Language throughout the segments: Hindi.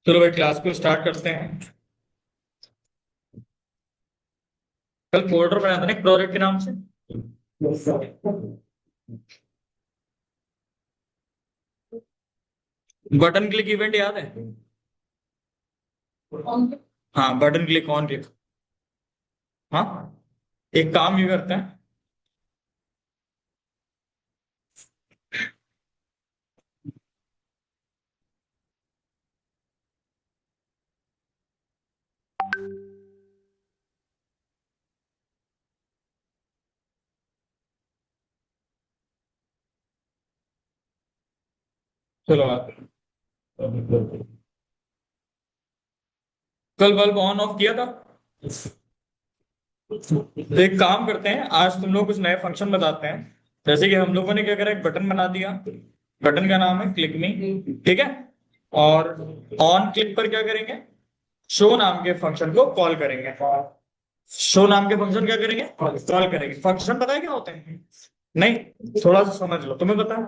चलो भाई क्लास को स्टार्ट करते हैं। कल फोल्डर बनाया था ना एक प्रोजेक्ट के नाम से। बटन क्लिक इवेंट याद है? हाँ, बटन क्लिक ऑन क्लिक। हाँ, एक काम ये करते हैं। चलो कल बल्ब ऑन ऑफ किया था। तो एक काम करते हैं, आज तुम लोग कुछ नए फंक्शन बताते हैं। जैसे कि हम लोगों ने क्या करा, एक बटन बना दिया। बटन का नाम है क्लिक मी। ठीक है। और ऑन क्लिक पर क्या करेंगे, शो नाम के फंक्शन को कॉल करेंगे। शो नाम के फंक्शन क्या करेंगे, कॉल करेंगे। फंक्शन पता है क्या होते हैं? नहीं, थोड़ा सा समझ लो, तुम्हें पता है?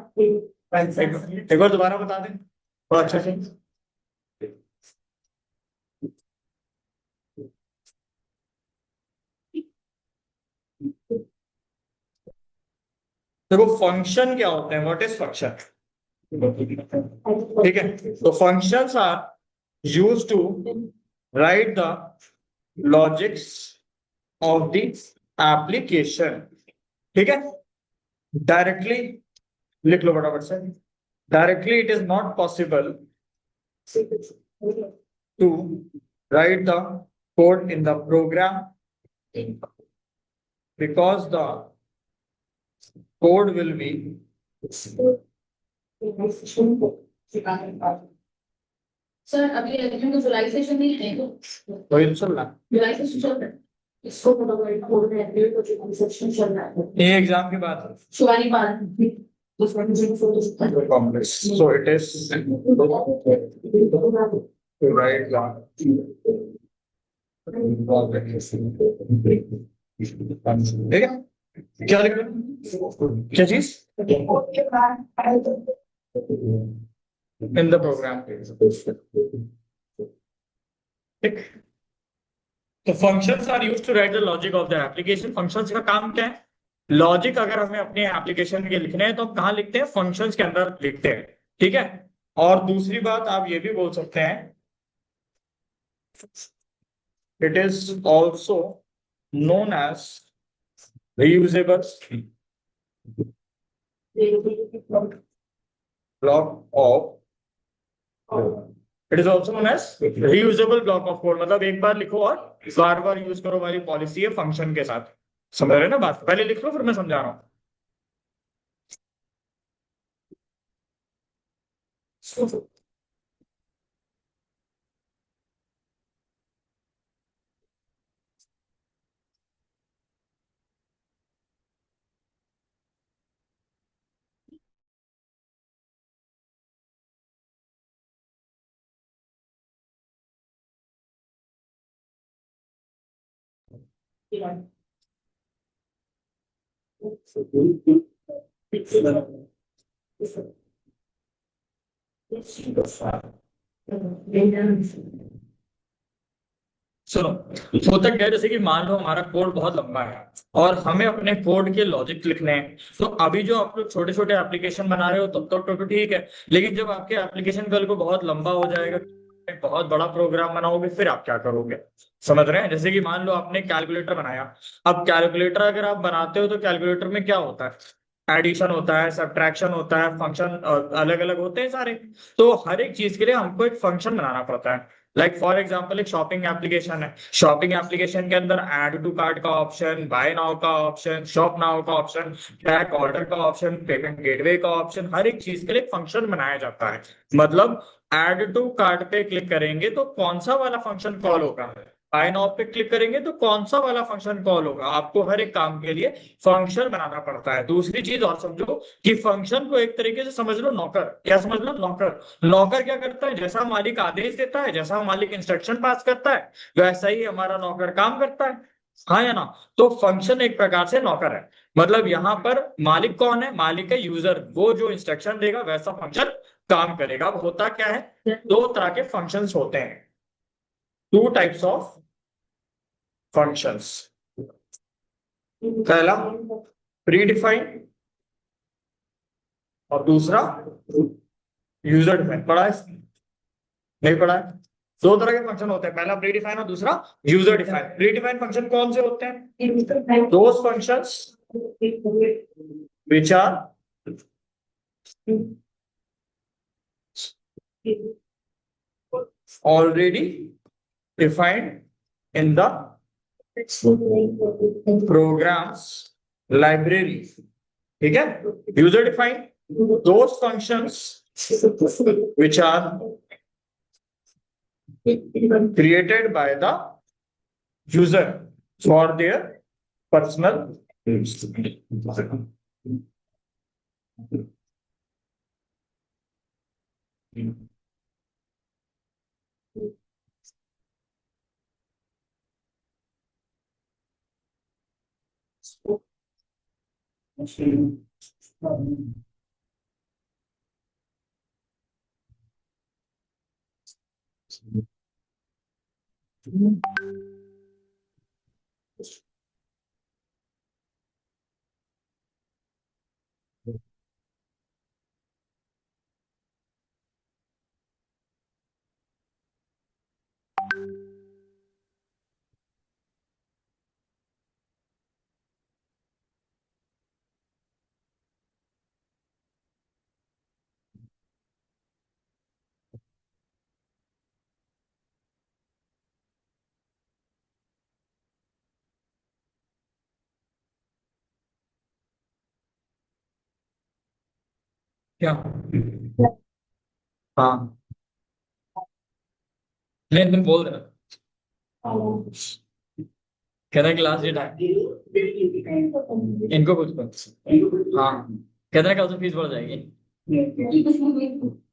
एक बार दोबारा बता दें थोड़ा अच्छे से। देखो फंक्शन क्या होते हैं, व्हाट इज फंक्शन। ठीक है, तो functions are use to write the logics of the application. ठीक है, डायरेक्टली लिख लो फटाफट से। Directly it is not possible to write the code in the program because the code will be sir अभी एग्जाम का जुलाई सेशन नहीं है तो वही तो चल रहा जुलाई से चल रहा है। इसको फटाफट बोल रहे हैं तो जो कंसेप्शन चल रहा है है। ये एग्जाम के बाद शिवानी बात दूसरा मुझे photo complex, so it is to write ठीक है। क्या लिख रहे हो? क्या चीज इन द प्रोग्राम। ठीक, तो functions are used to write the logic of the application. Functions का काम क्या है, लॉजिक अगर हमें अपने एप्लीकेशन के लिखने हैं तो हम कहाँ लिखते हैं, फंक्शंस के अंदर लिखते हैं। ठीक है। और दूसरी बात आप ये भी बोल सकते हैं, it is also known as reusable block of it is also known as reusable block of code. मतलब एक बार लिखो और बार बार यूज करो वाली पॉलिसी है फंक्शन के साथ। समझ रहे हैं ना बात? पहले लिख लो फिर मैं समझा रहा हूँ। सुनो, होता क्या है, जैसे कि मान लो हमारा कोड बहुत लंबा है और हमें अपने कोड के लॉजिक लिखने हैं। तो अभी जो आप लोग छोटे छोटे एप्लीकेशन बना रहे हो तब तो ठीक है, लेकिन जब आपके एप्लीकेशन कल को बहुत लंबा हो जाएगा, एक बहुत बड़ा प्रोग्राम बनाओगे, फिर आप क्या करोगे? समझ रहे हैं? जैसे कि मान लो आपने कैलकुलेटर बनाया। अब कैलकुलेटर अगर आप बनाते हो तो कैलकुलेटर में क्या होता है, एडिशन होता है, सब्ट्रैक्शन होता है, फंक्शन अलग अलग होते हैं सारे। तो हर एक चीज के लिए हमको एक फंक्शन बनाना पड़ता है। लाइक फॉर एग्जाम्पल एक शॉपिंग एप्लीकेशन है। शॉपिंग एप्लीकेशन के अंदर ऐड टू कार्ट का ऑप्शन, बाय नाउ का ऑप्शन, शॉप नाउ का ऑप्शन, ट्रैक ऑर्डर का ऑप्शन, पेमेंट गेटवे का ऑप्शन, हर एक चीज के लिए फंक्शन बनाया जाता है। मतलब ऐड टू कार्ट पे क्लिक करेंगे तो कौन सा वाला फंक्शन कॉल होगा, बाय नाउ पे क्लिक करेंगे तो कौन सा वाला फंक्शन कॉल होगा। आपको हर एक काम के लिए फंक्शन बनाना पड़ता है। दूसरी चीज और समझो कि फंक्शन को एक तरीके से समझ लो नौकर। क्या समझ लो? नौकर। नौकर क्या करता है, जैसा मालिक आदेश देता है, जैसा मालिक इंस्ट्रक्शन पास करता है, वैसा ही हमारा नौकर काम करता है। हाँ या ना? तो फंक्शन एक प्रकार से नौकर है। मतलब यहाँ पर मालिक कौन है, मालिक है यूजर, वो जो इंस्ट्रक्शन देगा वैसा फंक्शन काम करेगा। अब होता क्या है, दो तरह के फंक्शंस होते हैं, टू टाइप्स ऑफ फंक्शंस। पहला प्री डिफाइंड और दूसरा यूजर डिफाइंड। पढ़ा है? नहीं पढ़ा है? दो तरह के फंक्शन होते हैं, पहला प्री डिफाइन और दूसरा user define. Pre define function कौन से होते हैं? Those functions which are already defined in the programs library। ठीक है? User defined those functions which are created by the user for their personal use। क्या? हाँ, नहीं तुम बोल रहे हो। कह रहा क्लास डेट है, इनको कुछ कुछ। हाँ, कह रहा कल से फीस बढ़ जाएगी।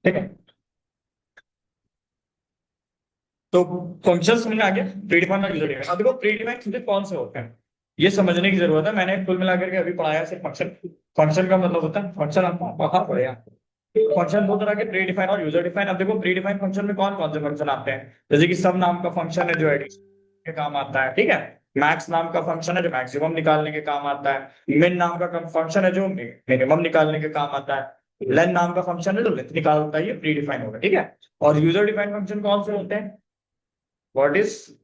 ठीक है, तो फंक्शन समझ में आ गया, प्रीडिफाइन और यूजर डिफाइन। अब देखो प्रीडिफाइन कौन से होते हैं ये समझने की जरूरत है। मैंने कुल मिलाकर के अभी पढ़ाया सिर्फ फंक्शन। फंक्शन का मतलब होता है, फंक्शन आप बाहर पढ़े। फंक्शन दो तरह के, प्री डिफाइन और यूजर डिफाइन। अब देखो प्री डिफाइन फंक्शन में कौन कौन से फंक्शन आते हैं, जैसे कि सम नाम का फंक्शन है जो एडिशन के काम आता है। ठीक है, मैक्स नाम का फंक्शन है जो मैक्सिमम निकालने के काम आता है। मिन नाम का फंक्शन है जो मिनिमम निकालने के काम आता है। लेन नाम का फंक्शन है जो लेंथ निकालता है। ये प्री डिफाइन होगा। ठीक है, और यूजर डिफाइन फंक्शन कौन से होते हैं? What is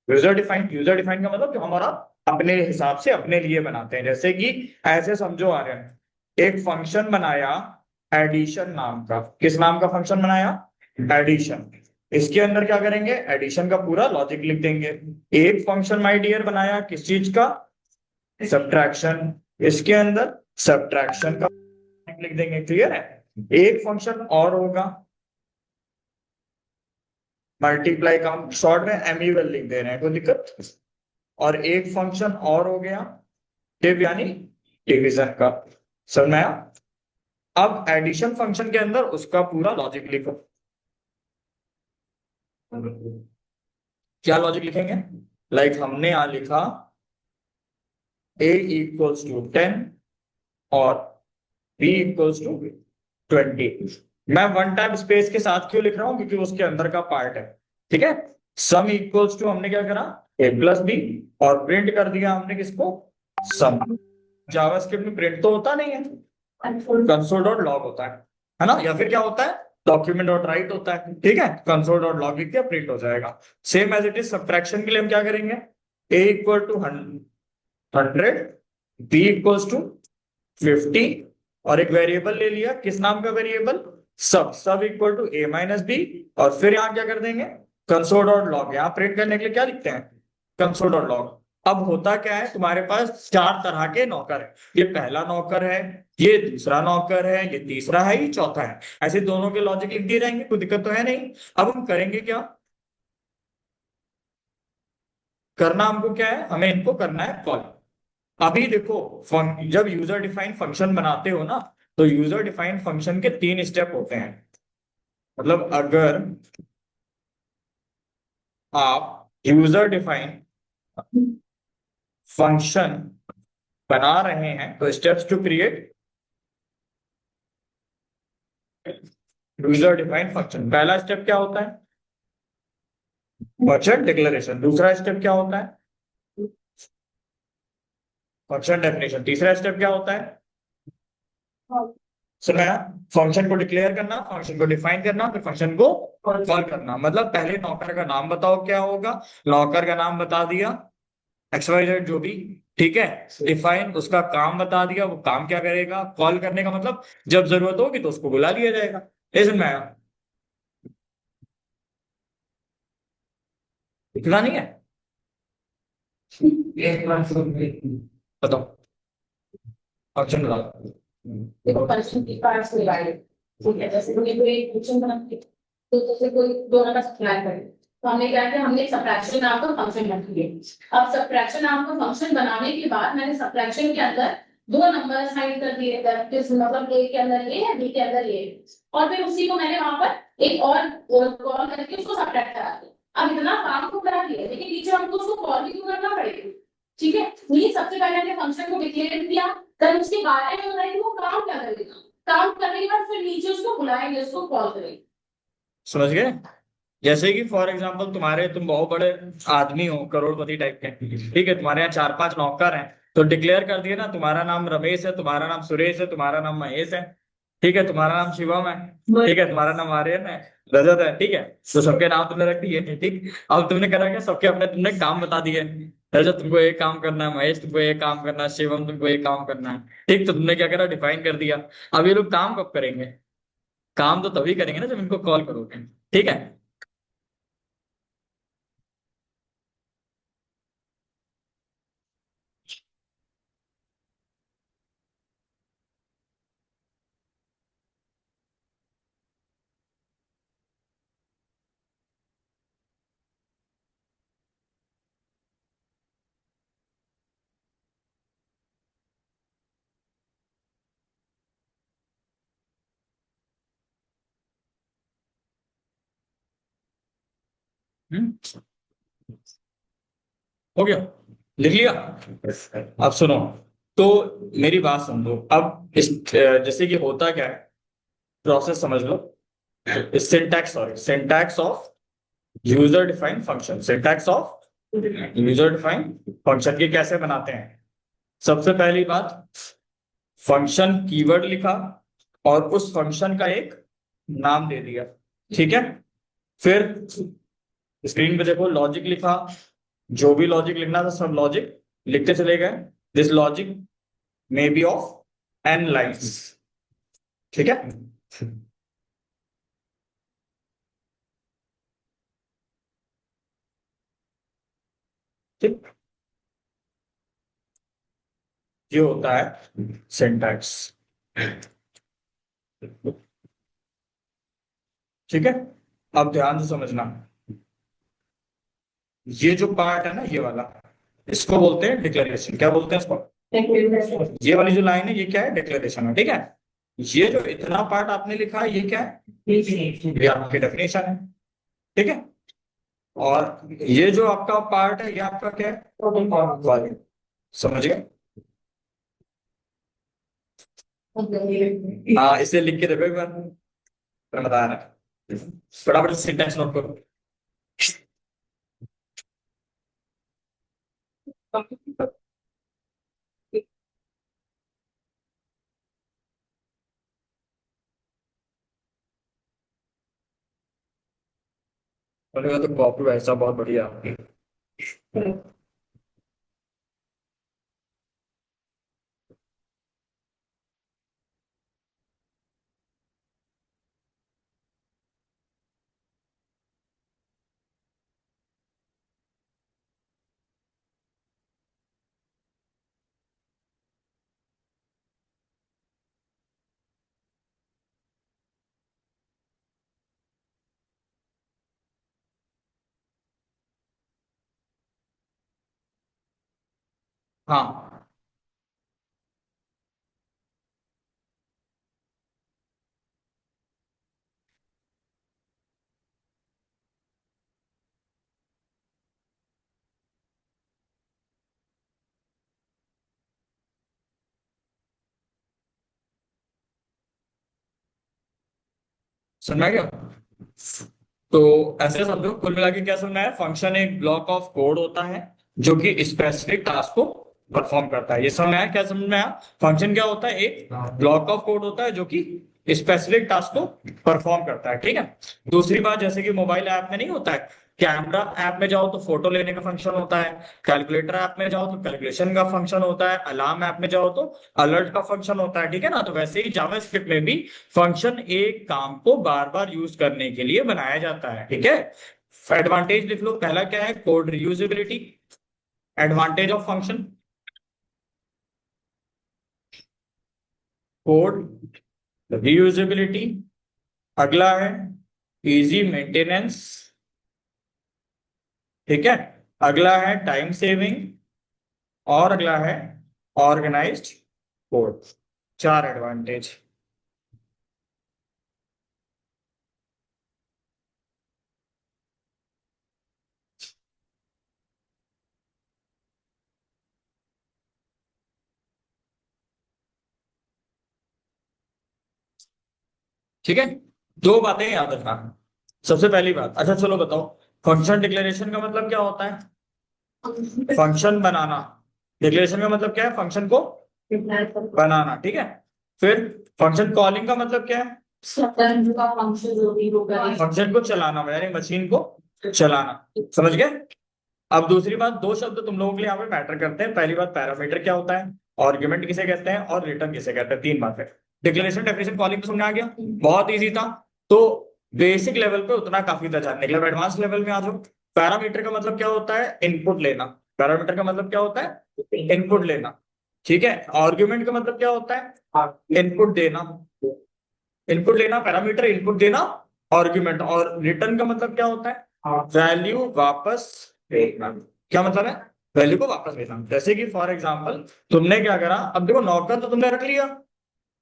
user define? User define का मतलब जो हमारा अपने हिसाब से अपने लिए बनाते हैं। जैसे कि ऐसे समझो आ रहे हैं, एक फंक्शन बनाया एडिशन नाम का। किस नाम का फंक्शन बनाया? एडिशन। इसके अंदर क्या करेंगे? एडिशन का पूरा लॉजिक लिख देंगे। एक फंक्शन माय डियर बनाया किस चीज का? सब्ट्रैक्शन। इसके अंदर सब्ट्रैक्शन का लिख देंगे। क्लियर है? एक फंक्शन और होगा मल्टीप्लाई का, हम शॉर्ट में एमयूएल लिख दे रहे हैं, कोई दिक्कत? और एक फंक्शन और हो गया डिव यानी डिवीजन का। समझ में आया? अब एडिशन फंक्शन के अंदर उसका पूरा लॉजिक लिखो। क्या लॉजिक लिखेंगे? लाइक हमने यहां लिखा a इक्वल्स टू 10 और b इक्वल्स टू 20। मैं वन टाइम स्पेस के साथ क्यों लिख रहा हूं? क्योंकि उसके अंदर का पार्ट है। ठीक है, सम इक्वल्स टू हमने क्या करा? a प्लस बी, और प्रिंट कर दिया हमने किसको? सम। जावास्क्रिप्ट में प्रिंट तो होता नहीं है, कंसोल डॉट लॉग होता है ना? या फिर क्या होता है? डॉक्यूमेंट डॉट राइट होता है। ठीक है, कंसोल डॉट लॉग लिख दिया, प्रिंट हो जाएगा। Same as it is subtraction के लिए हम क्या करेंगे? a equal to 100, b equals to 50, और एक वेरिएबल ले लिया। किस नाम का variable? Sub. Sub equal to a minus b, और फिर यहाँ क्या कर देंगे? Console dot log. यहाँ प्रिंट करने के लिए क्या लिखते हैं? Console dot log. अब होता क्या है, तुम्हारे पास चार तरह के नौकर है। ये पहला नौकर है, ये दूसरा नौकर है, ये तीसरा है, ये चौथा है। ऐसे दोनों के लॉजिक लिख दिए जाएंगे, कोई दिक्कत तो है नहीं। अब हम करेंगे क्या? करना हमको क्या है? हमें इनको करना है कॉल। अभी देखो, जब यूजर डिफाइन फंक्शन बनाते हो ना, तो यूजर डिफाइन फंक्शन के तीन स्टेप होते हैं। मतलब अगर आप यूजर डिफाइन फंक्शन बना रहे हैं तो steps to create user defined function. पहला स्टेप क्या होता है? Function declaration. दूसरा स्टेप क्या होता है? Function definition. तीसरा स्टेप क्या होता है? सुनाया? फंक्शन को डिक्लेयर करना, फंक्शन को डिफाइन करना, फिर फंक्शन को कॉल करना। मतलब पहले नौकर का नाम बताओ क्या होगा, नौकर का नाम बता दिया, XYZ जो भी, ठीक है। डिफाइन उसका काम बता दिया, वो काम क्या करेगा। कॉल करने का मतलब जब जरूरत होगी तो उसको बुला लिया जाएगा। ये समझ में आया? इतना नहीं है? एक बार बताओ, फंक्शन बताओ। देखो फंक्शन की पार्ट्स डिवाइडेड, ठीक है। जैसे कोई कोई फंक्शन बनाते तो जैसे कोई दो नंबर सप्लाई करे, तो हमने क्या किया, हमने सब्ट्रैक्शन नाम का फंक्शन बना दिया। अब सब्ट्रैक्शन नाम का फंक्शन बनाने के बाद मैंने सब्ट्रैक्शन के अंदर दो नंबर साइन कर दिए, किस मतलब ए के अंदर ये है, बी के अंदर ये है। और फिर उसी को मैंने वहां पर एक और कॉल करके उसको सब्ट्रैक्ट करा दिया। अब इतना काम तो करा दिया, लेकिन नीचे हमको उसको कॉल भी क्यों करना पड़ेगा? ठीक है, ये सबसे पहले हमने फंक्शन को डिक्लेयर किया, फिर उसके बारे में बताया कि वो काम क्या करेगा। काम करने के बाद फिर नीचे उसको बुलाएंगे, उसको कॉल करेंगे। समझ गए? जैसे कि फॉर एग्जाम्पल तुम्हारे, तुम बहुत बड़े आदमी हो, करोड़पति टाइप के, ठीक है, तुम्हारे यहाँ चार पांच नौकर हैं, तो डिक्लेयर कर दिए ना, तुम्हारा नाम रमेश है, तुम्हारा नाम सुरेश है, तुम्हारा नाम महेश है, ठीक है, तुम्हारा नाम शिवम है, ठीक है, तुम्हारा नाम आर्यन है, रजत है, ठीक है। तो सबके नाम तुमने रख दिए, ठीक। अब तुमने करा क्या, सबके अपने तुमने काम बता दिए। रजत तुमको ये काम करना है, महेश तुमको ये काम करना है, शिवम तुमको ये काम करना है, ठीक। तो तुमने क्या करा, डिफाइन कर दिया। अब ये लोग काम कब करेंगे? काम तो तभी करेंगे ना जब इनको कॉल करोगे, ठीक है। हम्म, हो गया? लिख लिया? अब सुनो, तो मेरी बात समझो अब। इस जैसे कि होता क्या है, प्रोसेस समझ लो। Syntax, sorry, syntax of user defined function. Syntax of user defined function के कैसे बनाते हैं? सबसे पहली बात, फंक्शन कीवर्ड लिखा और उस फंक्शन का एक नाम दे दिया, ठीक है। फिर स्क्रीन पे देखो, लॉजिक लिखा, जो भी लॉजिक लिखना था सब लॉजिक लिखते चले गए। This logic may be of n lines, ठीक है। ठीक, ये होता है सिंटैक्स, ठीक है। अब ध्यान से समझना, ये जो पार्ट है ना, ये वाला, इसको बोलते हैं डिक्लेरेशन। क्या बोलते हैं इसको? ये वाली जो लाइन है, ये क्या है? डिक्लेरेशन है, ठीक है। ये जो इतना पार्ट आपने लिखा है, ये क्या है? ये आपकी डेफिनेशन है, ठीक है। और ये जो आपका पार्ट है, ये आपका क्या है? वॉल्यूम। समझ गए? हाँ, इसे लिख के देखो एक बार, मैं बता रहा। फटाफट सिंटेक्स नोट करो। बोलेगा तो कॉपी वैसा बहुत बढ़िया। हाँ, समझ गया? तो ऐसे समझो, कुल मिला के क्या समझना है, फंक्शन एक ब्लॉक ऑफ कोड होता है जो कि स्पेसिफिक टास्क को परफॉर्म करता है। ये समझ में आया? क्या समझ में आया? फंक्शन क्या होता है, एक ब्लॉक ऑफ कोड होता है जो कि स्पेसिफिक टास्क को परफॉर्म करता है। ठीक है। दूसरी बात, जैसे कि मोबाइल ऐप में नहीं होता है, कैमरा ऐप में जाओ तो फोटो लेने का फंक्शन होता है, कैलकुलेटर ऐप में जाओ तो कैलकुलेशन का फंक्शन होता है, अलार्म ऐप में जाओ तो अलर्ट का फंक्शन होता है। ठीक है ना? तो वैसे ही जावास्क्रिप्ट में भी फंक्शन एक काम को बार बार यूज करने के लिए बनाया जाता है। ठीक है। एडवांटेज लिख लो। पहला क्या है, code reusability, advantage of function, code reusability. अगला है इजी मेंटेनेंस। ठीक है। अगला है टाइम सेविंग, और अगला है ऑर्गेनाइज्ड कोड। चार एडवांटेज। ठीक है। दो बातें याद रखना। सबसे पहली बात, अच्छा चलो बताओ, फंक्शन डिक्लेरेशन का मतलब क्या होता है? फंक्शन बनाना। डिक्लेरेशन का मतलब क्या है? फंक्शन को बनाना। ठीक है। फिर फंक्शन कॉलिंग का मतलब क्या है? फंक्शन जो भी होगा फंक्शन को चलाना, यानी मशीन को चलाना। समझ गए? अब दूसरी बात, दो शब्द तुम लोगों के लिए यहाँ पे मैटर करते हैं। पहली बात, पैरामीटर क्या होता है, आर्गुमेंट किसे कहते हैं, और रिटर्न किसे कहते हैं। तीन बातें। डिक्लेरेशन, डेफिनेशन, कॉलिंग तो समझ आ गया, बहुत इजी था। तो बेसिक लेवल पे उतना काफी था जानने के लिए। एडवांस लेवल में आ जाओ। पैरामीटर का मतलब क्या होता है? इनपुट लेना। पैरामीटर का मतलब क्या होता है? इनपुट लेना। ठीक है। आर्ग्यूमेंट का मतलब क्या होता है? इनपुट देना। इनपुट लेना, पैरामीटर, इनपुट देना, आर्ग्यूमेंट। और रिटर्न का मतलब क्या होता है? वैल्यू वापस भेजना। क्या मतलब है? वैल्यू को वापस भेजना। जैसे कि फॉर एग्जांपल, तुमने क्या करा, अब देखो नौकर तो तुमने रख लिया,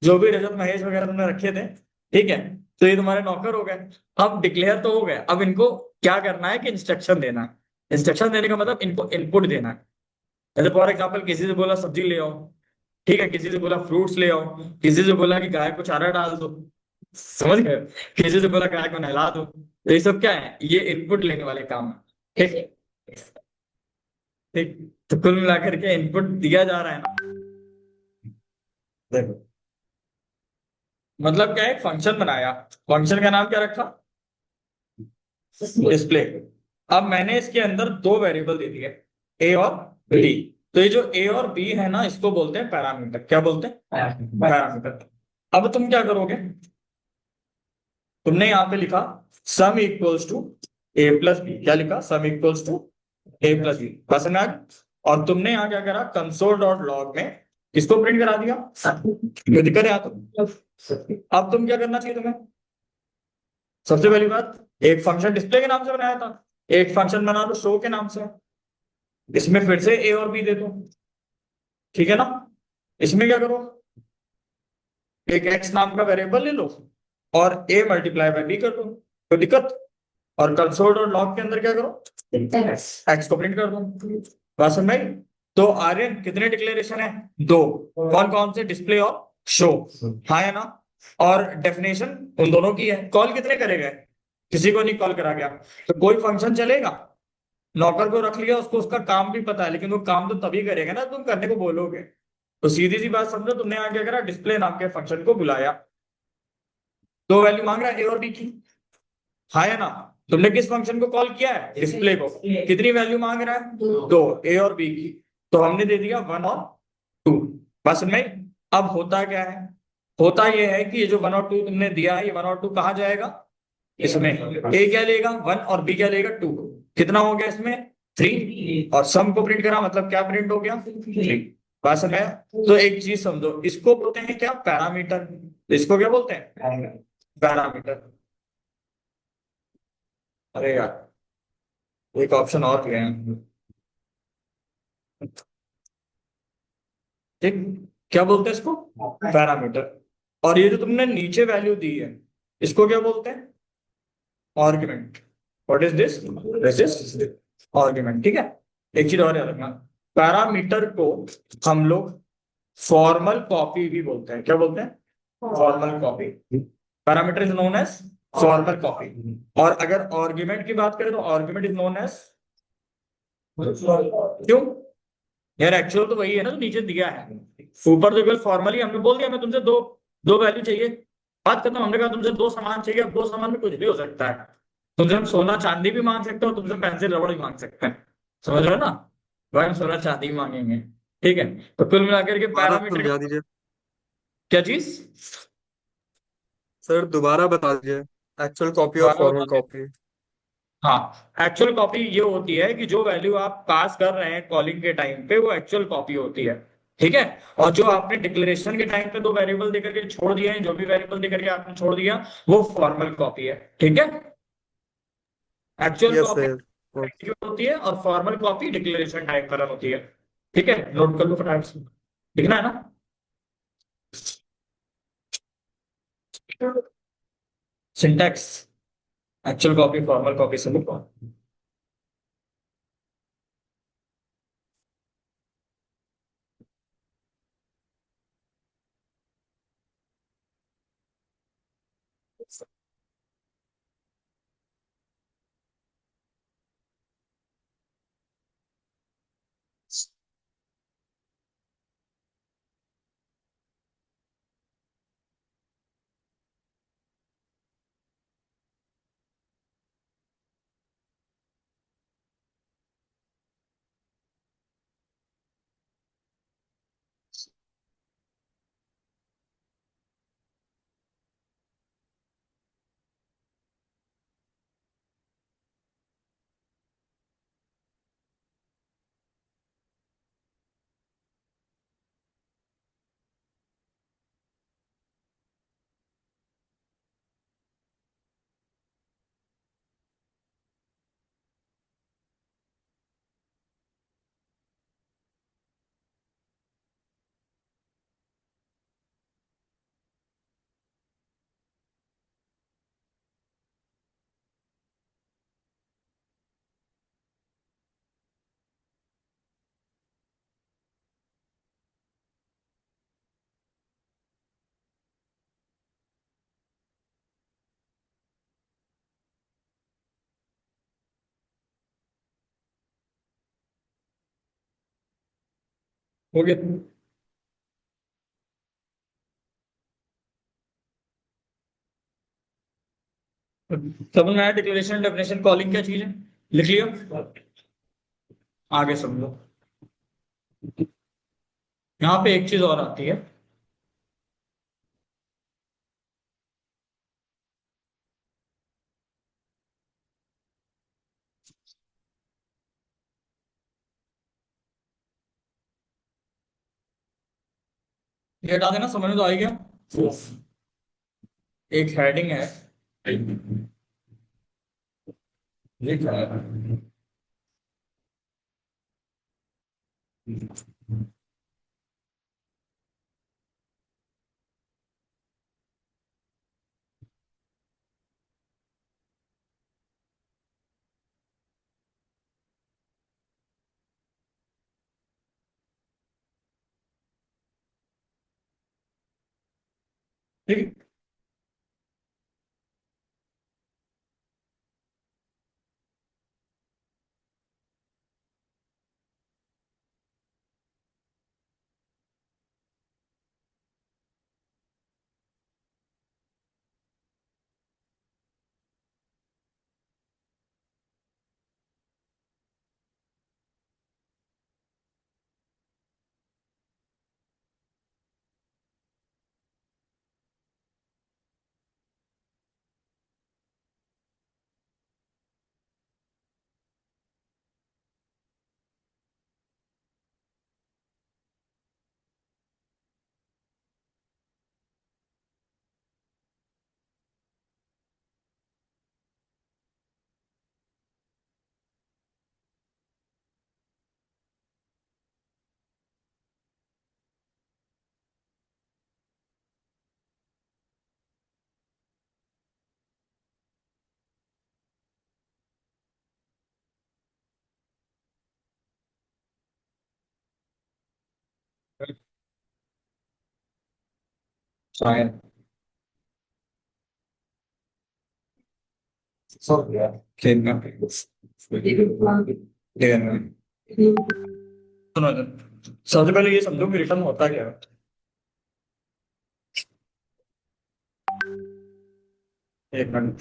जो भी रजत महेश वगैरह तुमने रखे थे। ठीक है। तो ये तुम्हारे नौकर हो गए। अब डिक्लेयर तो हो गए, अब इनको क्या करना है कि इंस्ट्रक्शन देना है। इंस्ट्रक्शन देने का मतलब इनको इनपुट देना है। जैसे फॉर एग्जाम्पल, किसी से बोला सब्जी ले आओ, ठीक है, किसी से बोला फ्रूट्स ले आओ, किसी से बोला कि गाय को चारा डाल दो, समझ गए, किसी से बोला गाय को नहला दो। तो ये सब क्या है? ये इनपुट लेने वाले काम है। ठीक। ठीक। तो कुल मिलाकर के इनपुट दिया जा रहा है ना। देखो, मतलब क्या है, फंक्शन बनाया, फंक्शन का नाम क्या रखा? डिस्प्ले। अब मैंने इसके अंदर दो वेरिएबल दे दिए, ए और बी। तो ये जो ए और बी है ना, इसको बोलते हैं पैरामीटर। क्या बोलते हैं? पैरामीटर। अब तुम क्या करोगे, तुमने यहां पे लिखा sum equals to a plus b. क्या लिखा? Sum equals to a plus b. पसंद आ गया? और तुमने यहाँ क्या करा, कंसोल डॉट लॉग में किसको प्रिंट करा दिया? ये दिक्कत है तो अब तुम क्या करना चाहिए तुम्हें? सबसे पहली बात, एक फंक्शन डिस्प्ले के नाम से बनाया था, एक फंक्शन बना दो शो के नाम से। इसमें फिर से ए और बी दे दो। ठीक है ना? इसमें क्या करो, एक एक्स नाम का वेरिएबल ले लो और ए मल्टीप्लाई बाय बी कर दो। कोई दिक्कत? और कंसोल और लॉग के अंदर क्या करो, एक्स को प्रिंट कर दो। बात समझ में आई? तो आर्यन, कितने डिक्लेरेशन है? दो। कौन कौन से? डिस्प्ले और शो। हाँ है ना? और डेफिनेशन उन दोनों की है। कॉल कितने करे गए? किसी को नहीं कॉल करा गया। तो कोई फंक्शन चलेगा, नौकर को रख लिया, उसको उसका काम भी पता है, लेकिन वो काम तो तभी करेगा ना तुम करने को बोलोगे। तो सीधी सी बात समझो, तुमने यहाँ क्या करा, डिस्प्ले नाम के फंक्शन को बुलाया, दो वैल्यू मांग रहा है ए और बी की। हाँ है ना? तुमने किस फंक्शन को कॉल किया है? डिस्प्ले को। कितनी वैल्यू मांग रहा है? दो, ए और बी की। तो हमने दे दिया वन और टू। बस में अब होता क्या है, होता यह है कि ये जो वन और टू तुमने दिया है, ये वन और टू कहाँ जाएगा? इसमें ए क्या लेगा? वन, और बी क्या लेगा? टू। कितना हो गया इसमें? थ्री। और सम को प्रिंट करा, मतलब क्या प्रिंट हो गया? थ्री। बात समझ में? तो एक चीज समझो, इसको बोलते हैं क्या? पैरामीटर। इसको क्या बोलते हैं? पैरामीटर। अरे यार, एक ऑप्शन और दिया है। ठीक। क्या बोलते हैं इसको? पैरामीटर। और ये जो तुमने नीचे वैल्यू दी है, इसको क्या बोलते हैं? Argument. What is this? This is argument. ठीक है। एक चीज और याद रखना, पैरामीटर को हम लोग फॉर्मल कॉपी भी बोलते हैं। क्या बोलते हैं? Formal copy. Parameter is known as formal copy. और अगर आर्ग्यूमेंट की बात करें तो आर्ग्यूमेंट इज नोन एज, क्यों यार, एक्चुअल तो वही है ना जो नीचे दिया है। ऊपर तो केवल फॉर्मली हमने बोल दिया हमें तुमसे दो दो वैल्यू चाहिए, बात खत्म। हमने कहा तुमसे दो सामान चाहिए, अब दो सामान में कुछ भी हो सकता है। तुमसे हम सोना चांदी भी मांग सकते हो, तुमसे पेंसिल रबड़ भी मांग सकते हैं। समझ रहे हो ना, भाई हम सोना चांदी भी मांगेंगे। ठीक है, तो कुल मिलाकर के दोबारा पैरामीटर समझा दीजिए। क्या चीज, सर दोबारा बता दीजिए। एक्चुअल कॉपी और दोबारा फॉर्मल बताते हैं। कॉपी। हाँ, एक्चुअल कॉपी ये होती है कि जो वैल्यू आप पास कर रहे हैं कॉलिंग के टाइम पे, वो एक्चुअल कॉपी होती है। ठीक है, और जो आपने डिक्लेरेशन के टाइम पे दो वेरिएबल देकर के छोड़ दिए हैं, जो भी वेरिएबल देकर के आपने छोड़ दिया, वो फॉर्मल कॉपी है। ठीक है, actual yes copy sir. Execute होती है और फॉर्मल कॉपी डिक्लेरेशन टाइप पर रन होती है। ठीक है, नोट कर लो फटाफट से, लिखना है ना। Syntax, actual copy formal copy से लिखो। हो गया, समझ में आया डिक्लेरेशन डेफिनेशन कॉलिंग क्या चीज है, लिख लिया। आगे समझो, यहाँ पे एक चीज और आती है। ये हटा देना, समझ में तो आ ही गया। एक हेडिंग है, लिखा है, ठीक। शायद ठीक है। सुनो सबसे पहले ये समझो कि रिटर्न होता क्या है। एक मिनट।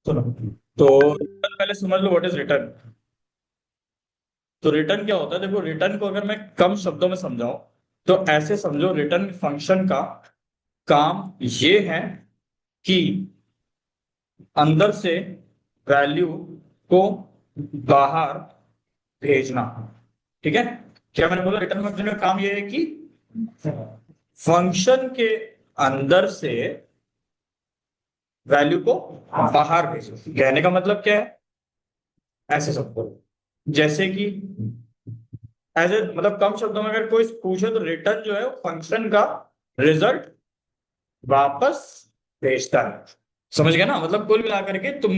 सुनो तो पहले समझ लो व्हाट इज रिटर्न। तो रिटर्न क्या होता है, देखो रिटर्न को अगर मैं कम शब्दों में समझाऊं तो ऐसे समझो, रिटर्न फंक्शन का काम ये है कि अंदर से वैल्यू को बाहर भेजना। ठीक है। क्या मैंने बोला, रिटर्न फंक्शन का काम ये है कि फंक्शन के अंदर से वैल्यू को बाहर भेजो। कहने का मतलब क्या है, ऐसे सबको, जैसे कि एज ए मतलब कम शब्दों में अगर कोई पूछे तो रिटर्न जो है वो फंक्शन का रिजल्ट वापस भेजता है। समझ गए ना, मतलब कुल मिलाकर के तुम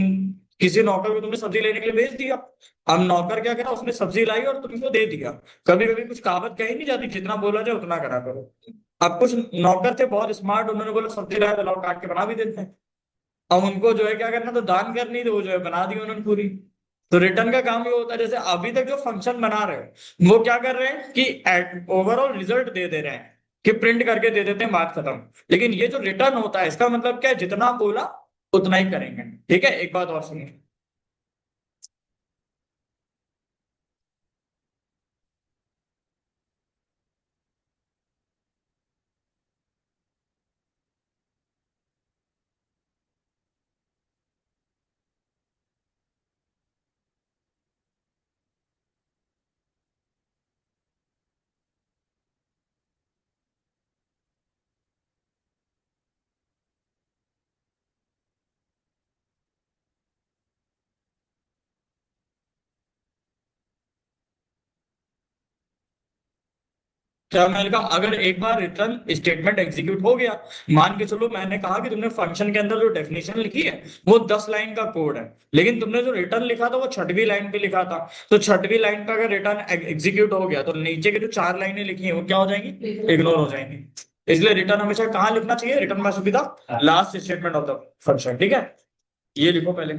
किसी नौकर को तुमने सब्जी लेने के लिए भेज दिया। अब नौकर क्या करा, उसने सब्जी लाई और तुमको दे दिया। कभी कभी कुछ कहावत कही नहीं जाती, जितना बोला जाए उतना करा करो। अब कुछ नौकर थे बहुत स्मार्ट, उन्होंने बोला सब्जी लाया तो लाओ काट के बना भी देते हैं। अब उनको जो है क्या करना, तो दान करनी, तो वो जो है बना दी उन्होंने पूरी। तो रिटर्न का काम ये होता है, जैसे अभी तक जो फंक्शन बना रहे हो वो क्या कर रहे हैं कि ओवरऑल रिजल्ट दे दे रहे हैं, कि प्रिंट करके दे देते हैं, बात खत्म। लेकिन ये जो रिटर्न होता है इसका मतलब क्या है, जितना बोला उतना ही करेंगे। ठीक है, एक बात और सुनिए। क्या मैंने कहा, अगर एक बार रिटर्न स्टेटमेंट एग्जीक्यूट हो गया, मान के चलो मैंने कहा कि तुमने फंक्शन के अंदर जो डेफिनेशन लिखी है वो 10 लाइन का कोड है, लेकिन तुमने जो रिटर्न लिखा था वो छठवीं लाइन पे लिखा था। तो छठवीं लाइन पे अगर रिटर्न एग्जीक्यूट हो गया तो नीचे की जो 4 लाइनें लिखी हैं वो क्या हो जाएंगी, इग्नोर हो जाएंगी। इसलिए रिटर्न हमेशा कहाँ लिखना चाहिए, रिटर्न में सुविधा last statement of the function. ठीक है, ये लिखो पहले।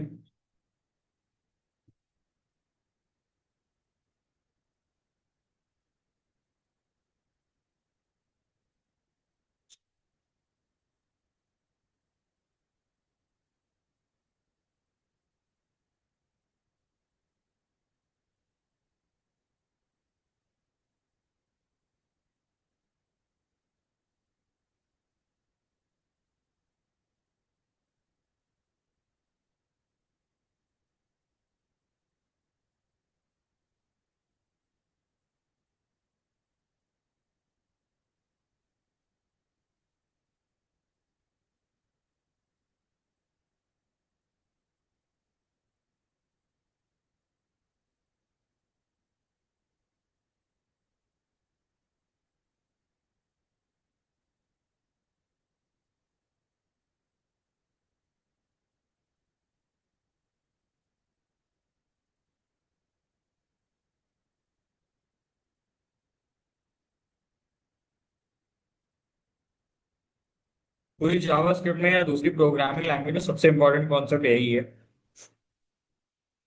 पूरी जावास्क्रिप्ट में या दूसरी प्रोग्रामिंग लैंग्वेज में सबसे इंपॉर्टेंट कॉन्सेप्ट यही है,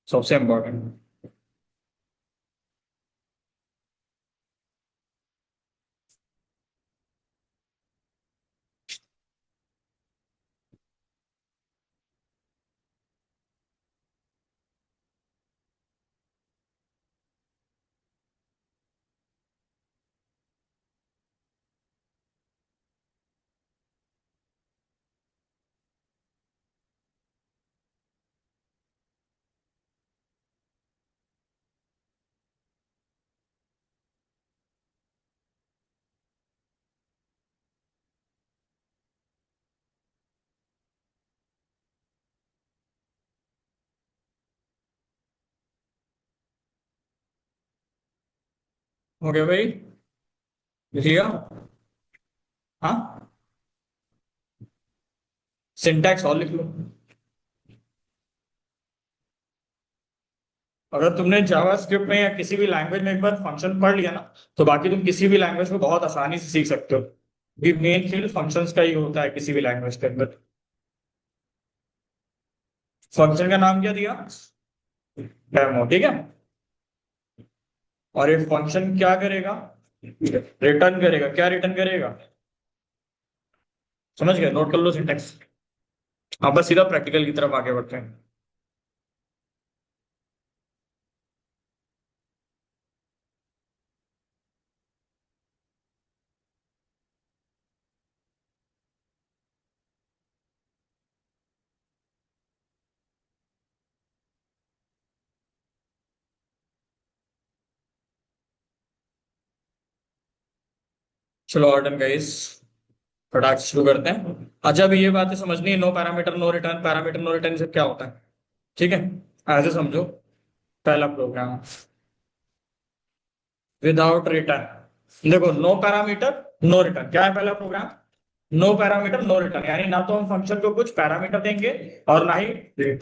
सबसे इंपॉर्टेंट। हो गया भाई। लिया। हाँ, सिंटैक्स और लिख लो। अगर तुमने जावास्क्रिप्ट में या किसी भी लैंग्वेज में एक बार फंक्शन पढ़ लिया ना, तो बाकी तुम किसी भी लैंग्वेज को बहुत आसानी से सीख सकते हो। ये मेन फील्ड फंक्शंस का ही होता है किसी भी लैंग्वेज के अंदर। फंक्शन का नाम क्या दिया? डेमो, ठीक है। और ये फंक्शन क्या करेगा? रिटर्न करेगा। क्या रिटर्न करेगा? समझ गए? नोट कर लो सिंटेक्स। अब बस सीधा प्रैक्टिकल की तरफ आगे बढ़ते हैं। चलो ऑर्डर गाइस, फटाक से शुरू करते हैं। अच्छा, अभी ये बातें समझनी है, no parameter no return, parameter no return से क्या होता है, ठीक है? ऐसे समझो। पहला प्रोग्राम विदाउट रिटर्न, देखो नो पैरामीटर नो रिटर्न, क्या है पहला program? No parameter no return, यानी ना तो हम फंक्शन को कुछ पैरामीटर देंगे और ना ही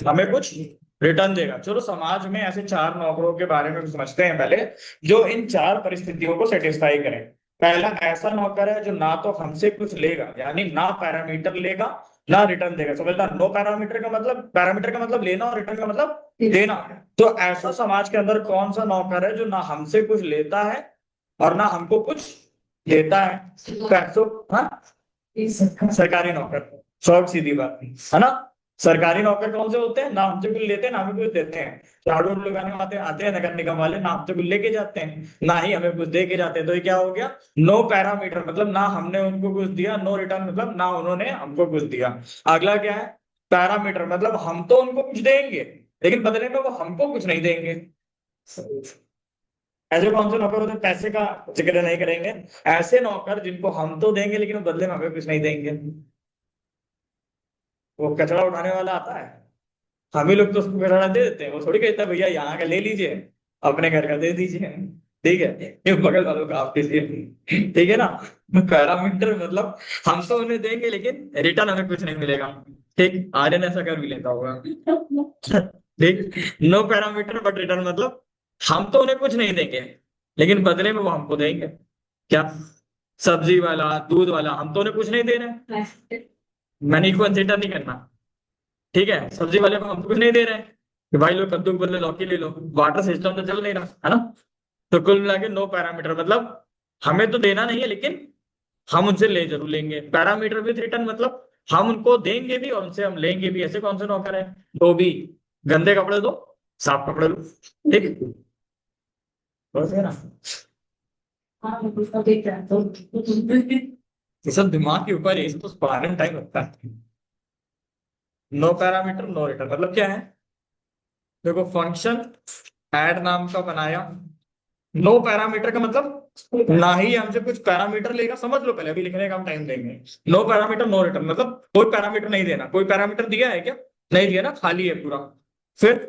हमें कुछ रिटर्न देगा। चलो समाज में ऐसे चार नौकरों के बारे में समझते हैं पहले, जो इन चार परिस्थितियों को सेटिस्फाई करें। पहला ऐसा नौकर है जो ना तो हमसे कुछ लेगा, यानी ना पैरामीटर लेगा ना रिटर्न देगा। समझना, नो पैरामीटर का मतलब, पैरामीटर का मतलब लेना और रिटर्न का मतलब देना। तो ऐसा समाज के अंदर कौन सा नौकर है जो ना हमसे कुछ लेता है और ना हमको कुछ देता है? पैसों, हाँ, सरकारी नौकर। शॉर्ट सीधी बात है ना। सरकारी नौकर कौन से होते हैं? ना हमसे कुछ लेते हैं ना हमें कुछ देते हैं। झाड़ू लगाने आते आते हैं नगर निगम वाले, ना हमसे कुछ लेके जाते हैं ना ही हमें कुछ दे के जाते हैं। तो ये क्या हो गया? नो पैरामीटर, मतलब ना हमने उनको कुछ दिया। नो रिटर्न मतलब ना उन्होंने हमको कुछ दिया। अगला क्या है? पैरामीटर, मतलब हम तो उनको कुछ देंगे लेकिन बदले में वो हमको कुछ नहीं देंगे। ऐसे कौन से नौकर होते हैं? पैसे का जिक्र नहीं करेंगे। ऐसे नौकर जिनको हम तो देंगे लेकिन वो बदले में हमें कुछ नहीं देंगे। वो कचरा उठाने वाला आता है, हम ही लोग तो उसको कचरा दे देते हैं। वो थोड़ी कहता है भैया यहाँ का ले लीजिए, अपने घर का दे दीजिए, ठीक है, ये बगल वालों का आप दीजिए, ठीक है ना। पैरामीटर मतलब हम तो उन्हें देंगे लेकिन रिटर्न हमें कुछ नहीं मिलेगा। ठीक, आर्यन ऐसा कर भी लेता होगा। ठीक, नो पैरामीटर बट रिटर्न मतलब हम तो उन्हें कुछ नहीं देंगे लेकिन बदले में वो हमको देंगे। क्या? सब्जी वाला, दूध वाला, हम तो उन्हें कुछ नहीं दे रहे, मैंने इक्वल कंसिडर नहीं करना, ठीक है। सब्जी वाले को हम कुछ नहीं दे रहे हैं कि भाई लो कद्दू के बदले लौकी ले लो, वाटर सिस्टम तो चल नहीं रहा है ना। तो कुल मिला के नो पैरामीटर मतलब हमें तो देना नहीं है लेकिन हम उनसे ले जरूर लेंगे। पैरामीटर विथ रिटर्न मतलब हम उनको देंगे भी और उनसे हम लेंगे भी। ऐसे कौन से नौकर है? तो भी गंदे कपड़े दो, साफ कपड़े लो, ठीक है, बस है ना। हाँ मैं उसका देख रहा तो ये सब दिमाग के ऊपर है, इसको पढ़ाने में टाइम लगता है। नो पैरामीटर नो रिटर्न मतलब क्या है? देखो फंक्शन ऐड नाम का बनाया, नो पैरामीटर का मतलब ना ही हमसे कुछ पैरामीटर लेगा। समझ लो पहले, अभी लिखने का हम टाइम देंगे। नो पैरामीटर नो रिटर्न मतलब कोई पैरामीटर नहीं देना। कोई पैरामीटर दिया है क्या? नहीं दिया ना, खाली है पूरा। फिर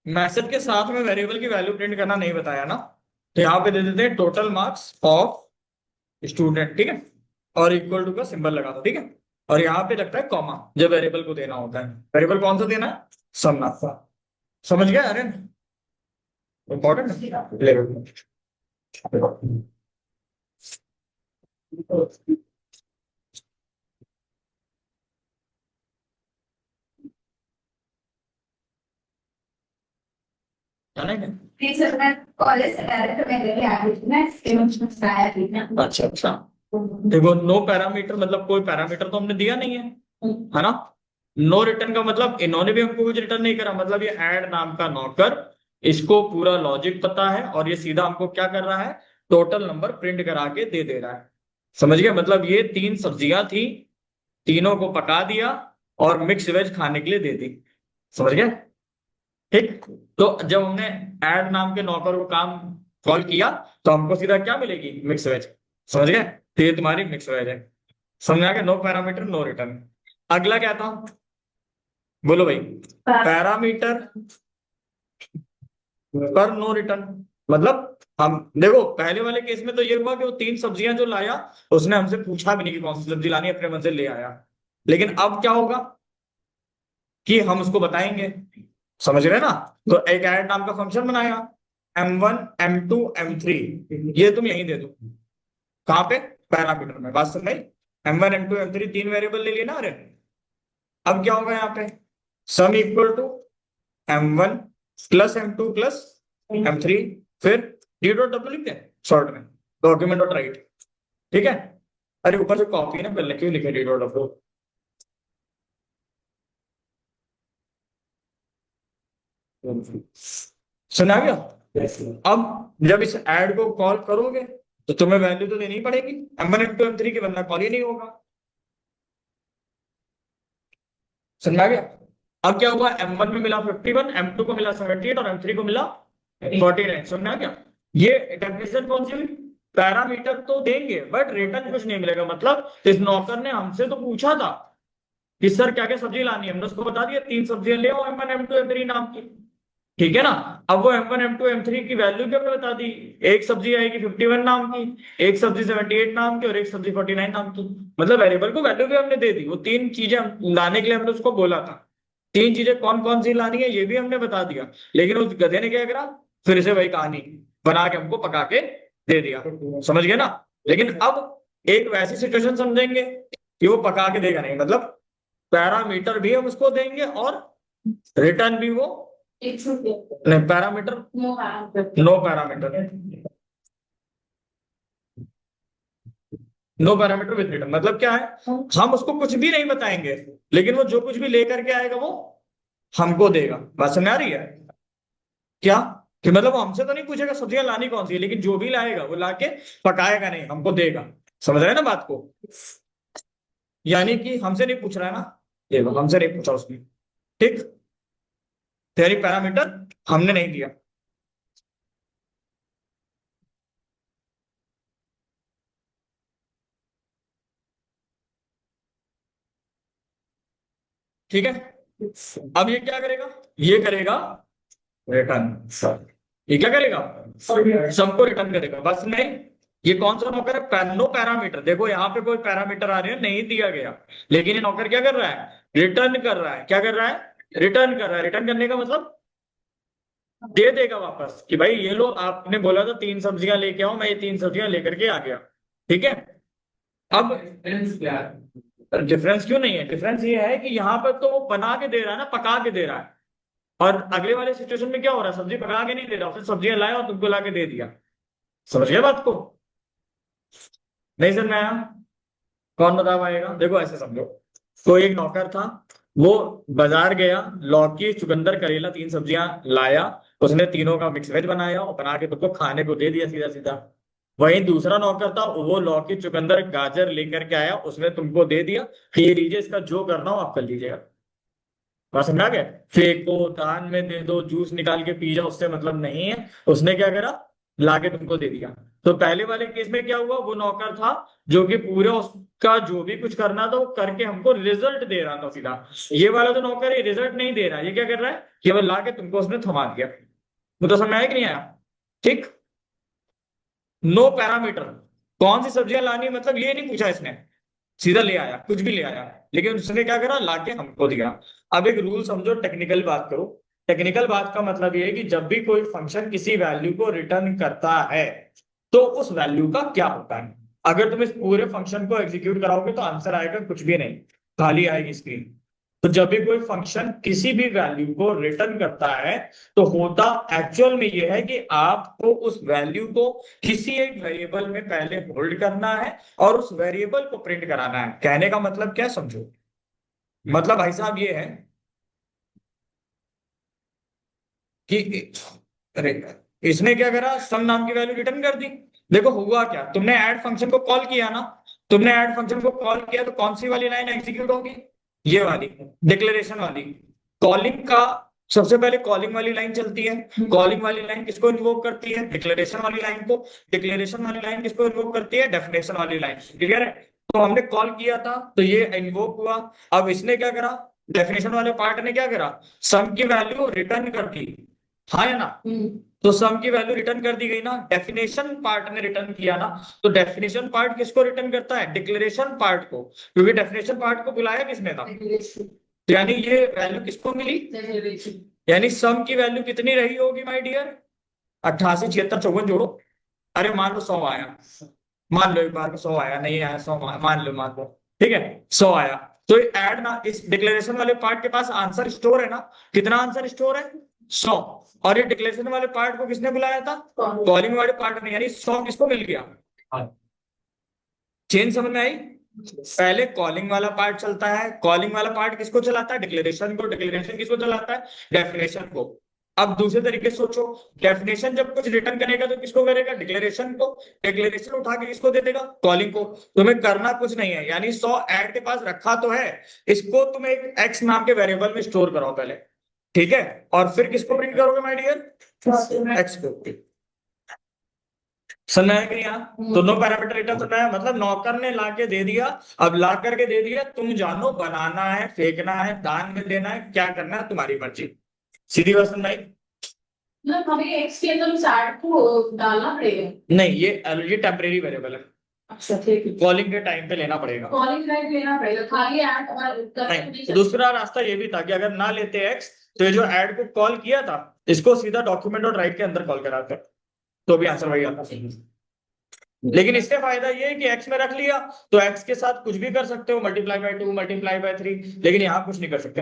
मैसेज के साथ में वेरिएबल की वैल्यू प्रिंट करना नहीं बताया ना, तो यहाँ पे दे देते हैं टोटल मार्क्स ऑफ स्टूडेंट, ठीक है, और इक्वल टू का सिंबल लगा दो, ठीक है। और यहाँ पे लगता है कॉमा जब वेरिएबल को देना होता है। वेरिएबल कौन सा देना है? समनाफा। समझ गया अरे? इंपॉर्टेंट है। जाना है क्या? प्लीज सर मैं कॉलेज से डायरेक्ट मेरे लिए आ रही थी ना इसलिए मुझे बताया थी ना। अच्छा अच्छा, देखो नो पैरामीटर मतलब कोई पैरामीटर तो हमने दिया नहीं है ना। नो रिटर्न का मतलब इन्होंने भी हमको कुछ रिटर्न नहीं करा, मतलब ये ऐड नाम का नौकर, इसको पूरा लॉजिक पता है और ये सीधा हमको क्या कर रहा है? टोटल नंबर प्रिंट करा के दे दे रहा है। समझ गए? मतलब ये तीन सब्जियां थी, तीनों को पका दिया और मिक्स वेज खाने के लिए दे दी। समझ गए? ठीक। तो जब हमने ऐड नाम के नौकर को काम कॉल किया तो हमको सीधा क्या मिलेगी, मिक्स वेज। समझ गए? तो ये तुम्हारी मिक्स वेज है। समझ आ गया? No parameter no return. अगला क्या था, बोलो भाई। पैरामीटर पर नो रिटर्न। मतलब हम देखो पहले वाले केस में तो ये हुआ कि वो 3 सब्जियां जो लाया उसने हमसे पूछा भी नहीं कि कौन सी सब्जी लानी है, अपने मन से ले आया। लेकिन अब क्या होगा कि हम उसको बताएंगे। समझ रहे ना? तो एक ऐड नाम का फंक्शन बनाया, M1 M2 M3, ये तुम यहीं दे दो। कहाँ पे? पैरामीटर में। बात समझ? M1 M2 M3 3 वेरिएबल ले लिए ना। अरे अब क्या होगा यहाँ पे, sum equal to M1 plus M2 plus M3, फिर डी डॉट डब्ल्यू लिखते हैं शॉर्ट में, डॉक्यूमेंट डॉट राइट। ठीक है? अरे ऊपर से कॉपी ना पहले, क्यों लिखे डी डॉट डब्ल्यू? सुना गया? अब जब इस ऐड को कॉल करोगे तो तुम्हें वैल्यू तो देनी ही पड़ेगी M1 M2 M3 की, वरना कॉल ही नहीं होगा। समझ आ गया? अब क्या हुआ, M1 में मिला 51, M2 को मिला 78 और M3 को मिला 49। समझ आ गया? ये डेफिनेशन कौन सी हुई? पैरामीटर तो देंगे बट रिटर्न कुछ नहीं मिलेगा। मतलब इस नौकर ने हमसे तो पूछा था कि सर क्या क्या सब्जी लानी है, हमने उसको बता दिया 3 सब्जियां ले आओ M1 M2 M3 नाम की। ठीक है ना? अब वो M1 M2 M3 की वैल्यू भी हमने बता दी। एक सब्जी आएगी 51 नाम की, एक सब्जी 78 नाम की और एक सब्जी 49 नाम की। मतलब वेरिएबल को वैल्यू भी हमने दे दी। वो 3 चीजें लाने के लिए हमने उसको बोला था, 3 चीजें कौन कौन सी लानी है ये भी हमने बता दिया। लेकिन उस गधे ने क्या करा, फिर से वही कहानी बना के हमको पका के दे दिया। समझ गए ना? लेकिन अब एक वैसी सिचुएशन समझेंगे कि वो पका के देगा नहीं, मतलब पैरामीटर भी हम उसको देंगे और रिटर्न भी वो नहीं। Parameter no parameter, no parameter with return मतलब क्या है, हम उसको कुछ भी नहीं बताएंगे लेकिन वो जो कुछ भी लेकर के आएगा वो हमको देगा। बात समझ आ रही है क्या? कि मतलब वो हमसे तो नहीं पूछेगा सब्जियां लानी कौन सी है, लेकिन जो भी लाएगा वो लाके पकाएगा नहीं, हमको देगा। समझ रहे हैं ना बात को? यानी कि हमसे नहीं पूछ रहा है ना, ये लो, हमसे नहीं पूछा उसने। ठीक। तेरी पैरामीटर हमने नहीं दिया। ठीक है? अब ये क्या करेगा, ये करेगा रिटर्न। सर ये क्या करेगा, सबको रिटर्न करेगा। बस नहीं, ये कौन सा नौकर है, नो पैरामीटर। देखो यहाँ पे कोई पैरामीटर आ रहे हैं नहीं दिया गया, लेकिन ये नौकर क्या कर रहा है, रिटर्न कर रहा है। क्या कर रहा है, रिटर्न कर रहा है। रिटर्न करने का मतलब दे देगा वापस कि भाई ये लो, आपने बोला था 3 सब्जियां लेके आओ, मैं ये 3 सब्जियां लेकर के आ गया। ठीक है? अब डिफरेंस क्यों नहीं है, डिफरेंस ये है कि यहाँ पर तो वो बना के दे रहा है ना, पका के दे रहा है। और अगले वाले सिचुएशन में क्या हो रहा है, सब्जी पका के नहीं दे रहा, उसने सब्जियां लाया और तुमको ला के दे दिया। समझ गए बात को? नहीं समझ में आया? कौन बता पाएगा? देखो ऐसे समझो, कोई एक नौकर था, वो बाजार गया, लौकी चुकंदर करेला 3 सब्जियां लाया, उसने तीनों का मिक्स वेज बनाया और बना के तुमको खाने को दे दिया सीधा सीधा। वहीं दूसरा नौकर था, वो लौकी चुकंदर गाजर लेकर के आया, उसने तुमको दे दिया कि ये लीजिए, इसका जो करना हो आप कर लीजिएगा। बात समझ आ गया? फेंको, दान में दे दो, जूस निकाल के पी जाओ, उससे मतलब नहीं है। उसने क्या करा, लाके तुमको दे दिया। तो पहले वाले केस में क्या हुआ, वो नौकर था जो कि पूरा उसका जो भी कुछ करना था वो करके हमको रिजल्ट दे रहा था सीधा। ये वाला जो नौकर है रिजल्ट नहीं दे रहा है, ये क्या कर रहा है, केवल लाके तुमको उसने थमा दिया। वो तो समझ में आया कि नहीं आया? ठीक। नो पैरामीटर, कौन सी सब्जियां लानी, मतलब ये नहीं पूछा इसने, सीधा ले आया, कुछ भी ले आया, लेकिन उसने क्या करा, लाके हमको दिया। अब एक रूल समझो, टेक्निकल बात करो। टेक्निकल बात का मतलब ये है कि जब भी कोई फंक्शन किसी वैल्यू को रिटर्न करता है तो उस वैल्यू का क्या होता है। अगर तुम इस पूरे फंक्शन को एग्जीक्यूट कराओगे तो आंसर आएगा कुछ भी नहीं, खाली आएगी स्क्रीन। तो जब भी कोई फंक्शन किसी भी वैल्यू को रिटर्न करता है तो होता एक्चुअल में ये है कि आपको उस वैल्यू को किसी एक वेरिएबल में पहले होल्ड करना है और उस वेरिएबल को प्रिंट कराना है। कहने का मतलब क्या, समझो। मतलब भाई साहब ये है कि अरे इसने क्या करा, सम नाम की वैल्यू रिटर्न कर दी। देखो हुआ क्या, तुमने ऐड फंक्शन को कॉल किया ना, तुमने ऐड फंक्शन को कॉल किया तो कौन सी वाली लाइन एग्जीक्यूट होगी, ये वाली डिक्लेरेशन वाली। कॉलिंग का सबसे पहले कॉलिंग वाली लाइन चलती है। कॉलिंग वाली लाइन किसको इन्वोक करती है? डिक्लेरेशन वाली लाइन को। डिक्लेरेशन वाली लाइन किसको इन्वोक करती है? डेफिनेशन वाली लाइन। क्लियर है? तो हमने कॉल किया था तो ये इन्वोक हुआ। अब इसने क्या करा? डेफिनेशन वाले पार्ट ने क्या करा? सम की वैल्यू रिटर्न कर दी। हाँ या ना? तो सम की वैल्यू रिटर्न कर दी गई ना। डेफिनेशन पार्ट ने रिटर्न किया ना। तो डेफिनेशन पार्ट किसको रिटर्न करता है? डिक्लेरेशन पार्ट को, क्योंकि डेफिनेशन पार्ट को बुलाया किसने था? तो यानी ये वैल्यू किसको मिली? यानी सम की वैल्यू कितनी रही होगी माय डियर? 88, 76, 54 जोड़ो। अरे मान लो 100 आया। मान लो एक बार में 100 आया, नहीं आया 100, मान लो ठीक है 100 आया। तो ऐड ना, इस डिक्लेरेशन वाले पार्ट के पास आंसर स्टोर है ना। कितना आंसर स्टोर है? 100। और ये डिक्लेरेशन वाले पार्ट को किसने बुलाया था? कॉलिंग वाले पार्ट ने। यानी 100 किसको मिल गया? चेंज समझ में आई? पहले कॉलिंग वाला पार्ट चलता है। कॉलिंग वाला पार्ट किसको चलाता है? डिक्लेरेशन को। डिक्लेरेशन किसको चलाता है? डेफिनेशन को। अब दूसरे तरीके से सोचो, डेफिनेशन जब कुछ रिटर्न करेगा तो किसको करेगा? डिक्लेरेशन को। डिक्लेरेशन उठा के किसको दे देगा? कॉलिंग को। तुम्हें करना कुछ नहीं है, यानी 100 ऐड के पास रखा तो है, इसको तुम एक एक्स नाम के वेरिएबल में स्टोर कराओ पहले, ठीक है, और फिर किसको प्रिंट करोगे माय डियर? एक्स को। समझ में आया कि यहाँ तो नो पैरामीटर रिटर्न करना है, मतलब नौकर ने लाके दे दिया। अब ला करके दे दिया, तुम जानो बनाना है, फेंकना है, दान में देना है, क्या करना है तुम्हारी मर्जी। सीधी बात समझ आई? मतलब हमें एक्स के अंदर उस ऐड को डालना पड़ेगा? नहीं, ये टेम्परेरी वेरिएबल है। अच्छा ठीक है। कॉलिंग के टाइम पे लेना पड़ेगा। कॉलिंग टाइम लेना पड़ेगा, खाली ऐड और नहीं, दूसरा रास्ता ये भी था कि अगर ना लेते एक्स तो ये जो ऐड को कॉल किया था इसको सीधा डॉक्यूमेंट और राइट के अंदर कॉल कराते, तो भी आंसर वही आता। लेकिन इससे फायदा ये है कि एक्स में रख लिया तो एक्स के साथ कुछ भी कर सकते हो, मल्टीप्लाई बाय 2, मल्टीप्लाई बाय 3, लेकिन यहाँ कुछ नहीं कर सकते।